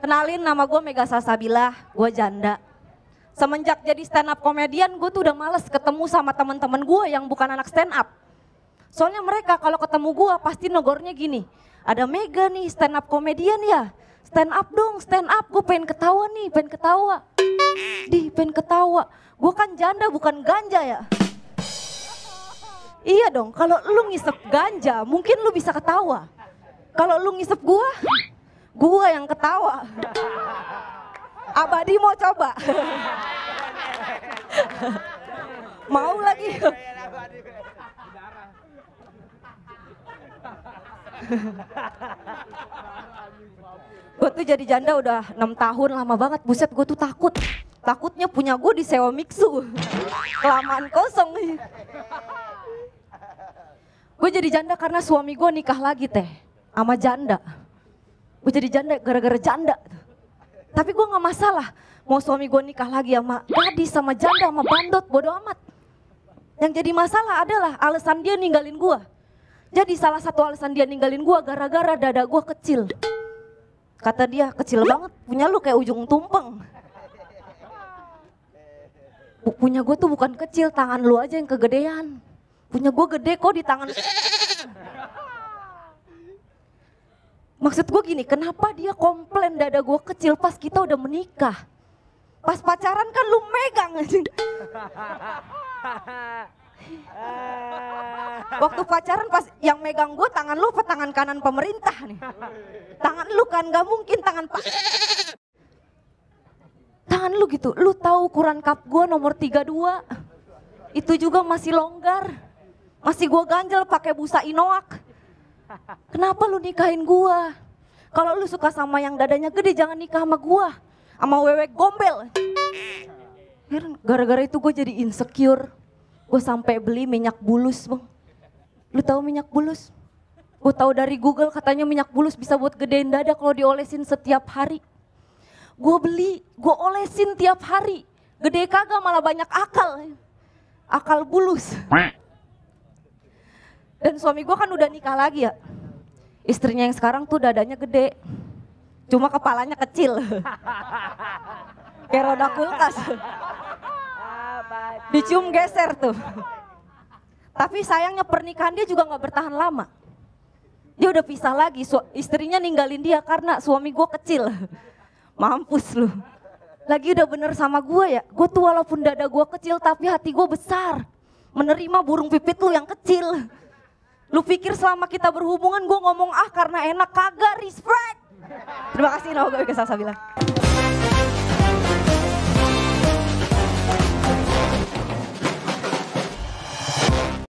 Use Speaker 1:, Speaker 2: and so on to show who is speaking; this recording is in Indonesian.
Speaker 1: Kenalin, nama gue Mega Salsabila, gue janda. Semenjak jadi stand up komedian, gue tuh udah males ketemu sama teman-teman gue yang bukan anak stand up. Soalnya mereka kalau ketemu gue pasti negornya gini, ada Mega nih stand up komedian ya, stand up dong, stand up, gue pengen ketawa nih, pengen ketawa. Pengen ketawa, gue kan janda bukan ganja ya. Iya dong, kalau lu ngisep ganja mungkin lu bisa ketawa. Kalau lu ngisep gue yang ketawa. Abadi mau coba? Mau lagi? Gue tuh jadi janda udah 6 tahun, lama banget. Buset, gue tuh takut. Takutnya punya gue disewa mixu. Kelamaan kosong. Gue jadi janda karena suami gue nikah lagi teh sama janda. Gue jadi janda gara-gara janda. Tapi gue gak masalah mau suami gue nikah lagi sama gadis, sama janda, sama bandot, bodo amat. Yang jadi masalah adalah alasan dia ninggalin gue. Jadi salah satu alasan dia ninggalin gue gara-gara dada gue kecil. Kata dia, kecil banget, punya lu kayak ujung tumpeng. Punya gue tuh bukan kecil, tangan lu aja yang kegedean. Punya gue gede kok di tangan. Maksud gue gini, kenapa dia komplain dada gue kecil pas kita udah menikah? Pas pacaran kan lu megang aja. Waktu pacaran pas yang megang gue tangan lu apa tangan kanan pemerintah nih? Tangan lu kan gak mungkin tangan tangan lu gitu. Lu tahu ukuran cup gue nomor 32. Itu juga masih longgar. Masih gue ganjel pakai busa inoak. Kenapa lu nikahin gua? Kalau lu suka sama yang dadanya gede jangan nikah sama gua. Sama wewe gombel. Gara-gara itu gue jadi insecure. Gue sampai beli minyak bulus, Bang. Lu tahu minyak bulus? Gue tahu dari Google katanya minyak bulus bisa buat gedein dada kalau diolesin setiap hari. Gue beli, gue olesin tiap hari. Gede kagak malah banyak akal. Akal bulus. Dan suami gue kan udah nikah lagi ya. Istrinya yang sekarang tuh dadanya gede. Cuma kepalanya kecil. Kayak roda kulkas. Dicium geser tuh. Tapi sayangnya pernikahan dia juga gak bertahan lama. Dia udah pisah lagi, istrinya ninggalin dia karena suami gue kecil. Mampus lu. Lagi udah bener sama gue ya. Gue tuh walaupun dada gue kecil tapi hati gue besar. Menerima burung pipit lu yang kecil. Lu pikir selama kita berhubungan gue ngomong karena enak, kagak, respect. Terima kasih, nama gue Mega Salsabila.